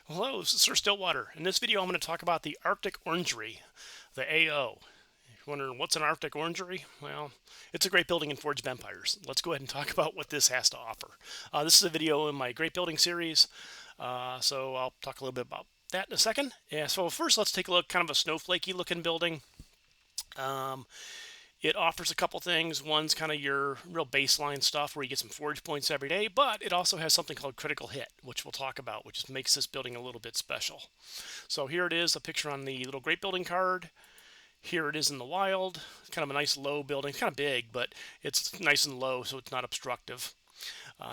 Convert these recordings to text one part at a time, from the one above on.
Hello, this is Sir Stillwater. In this video, I'm going to talk about the Arctic Orangery, the AO. If you're wondering what's an Arctic Orangery, well, it's a great building in Forged Empires. Let's go ahead and talk about what this has to offer. This is a video in my Great Building series, so I'll talk a little bit about that in a second. Yeah, so first, let's take a look, kind of a snowflakey looking building. It offers a couple things. One's kind of your real baseline stuff where you get some forge points every day, but it also has something called critical hit, which we'll talk about, which makes this building a little bit special. So here it is, a picture on the little great building card. Here it is in the wild. It's kind of a nice low building. It's kind of big, but it's nice and low, so it's not obstructive.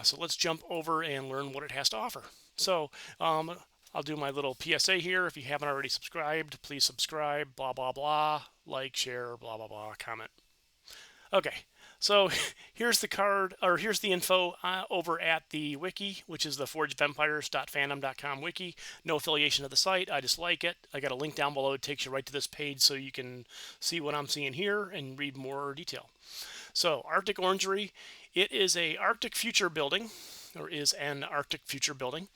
So let's jump over and learn what it has to offer. So I'll do my little PSA here. If you haven't already subscribed, please subscribe, blah, blah, blah, like, share, blah, blah, blah, comment. Okay, so here's the card, or here's the info over at the wiki, which is the forgedvampires.fandom.com wiki. No affiliation to the site. I just like it. I got a link down below. It takes you right to this page so you can see what I'm seeing here and read more detail. So Arctic Orangery, it is a Arctic future building, or is an Arctic future building.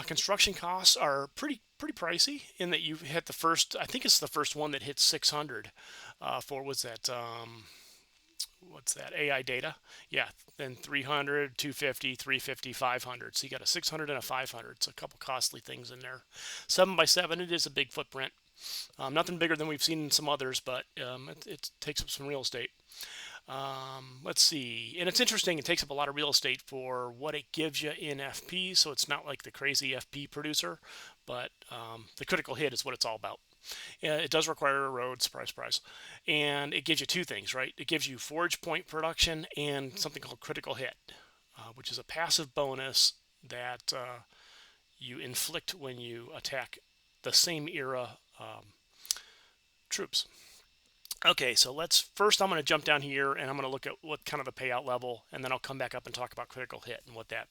Construction costs are pretty pricey in that you hit the first, I think it's the first one that hits 600 for, was that, what's that, AI data? Yeah, then 300, 250, 350, 500. So you got a 600 and a 500. So a couple costly things in there. 7 by 7, it is a big footprint. Nothing bigger than we've seen in some others, but it takes up some real estate. Let's see. And it's interesting, it takes up a lot of real estate for what it gives you in FP, so it's not like the crazy FP producer, but the critical hit is what it's all about. It does require a road, surprise, surprise. And it gives you two things, right? It gives you forge point production and something called critical hit, which is a passive bonus that you inflict when you attack the same era troops. Okay, so first I'm going to jump down here and I'm going to look at what kind of the payout level, and then I'll come back up and talk about critical hit and what that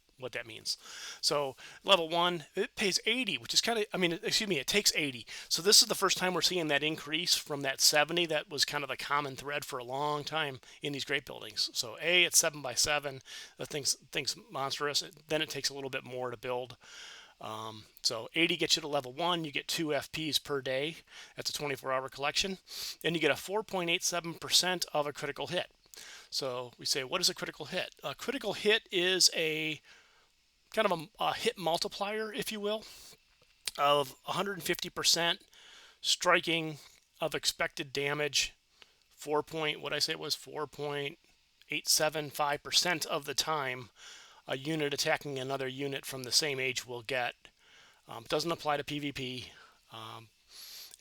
means. So level 1, it pays 80, which is kind of, it takes 80. So this is the first time we're seeing that increase from that 70 that was kind of the common thread for a long time in these great buildings. So it's 7 by 7, the thing's monstrous. Then it takes a little bit more to build. So 80 gets you to level 1. You get 2 FPs per day. That's a 24-hour collection. And you get a 4.87% of a critical hit. So we say, what is a critical hit? A critical hit is a kind of a hit multiplier, if you will, of 150% striking of expected damage. 4.875% of the time a unit attacking another unit from the same age will get. Doesn't apply to PvP.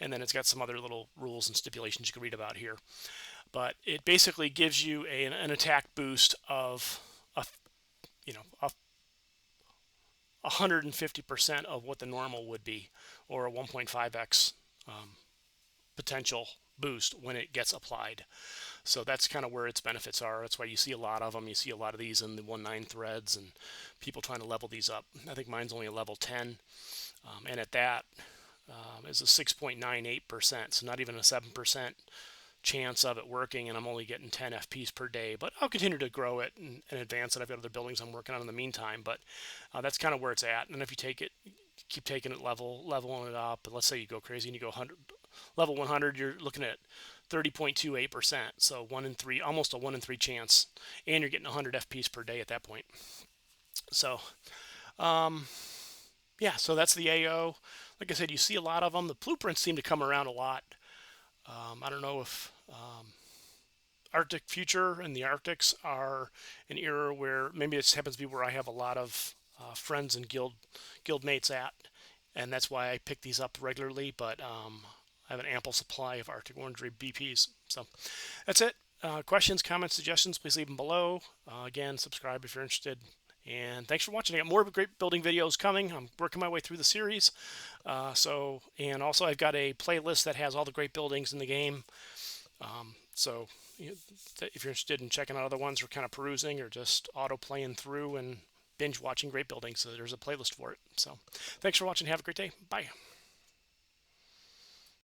And then it's got some other little rules and stipulations you can read about here. But it basically gives you an attack boost of 150% of what the normal would be, or a 1.5x potential boost when it gets applied. So that's kind of where its benefits are. That's why you see a lot of them. You see a lot of these in the 1.9 threads and people trying to level these up. I think mine's only a level 10. And at that is a 6.98%. So not even a 7% chance of it working, and I'm only getting 10 FPs per day. But I'll continue to grow it and advance it. I've got other buildings I'm working on in the meantime, but that's kind of where it's at. And if you take it, keep taking it leveling it up, and let's say you go crazy and you go level 100, you're looking at 30.28%. So 1 in 3, almost a 1 in 3 chance, and you're getting 100 FPs per day at that point. So, yeah, so that's the AO. Like I said, you see a lot of them. The blueprints seem to come around a lot. I don't know if Arctic Future and the Arctics are an era where maybe this happens to be where I have a lot of friends and guild mates at, and that's why I pick these up regularly. But I have an ample supply of Arctic Orangery BPs. So that's it. Questions, comments, suggestions, please leave them below. Again, subscribe if you're interested. And thanks for watching. I got more great building videos coming. I'm working my way through the series. And also I've got a playlist that has all the great buildings in the game. So if you're interested in checking out other ones or kind of perusing or just auto playing through and binge watching great buildings, so there's a playlist for it. So thanks for watching. Have a great day. Bye.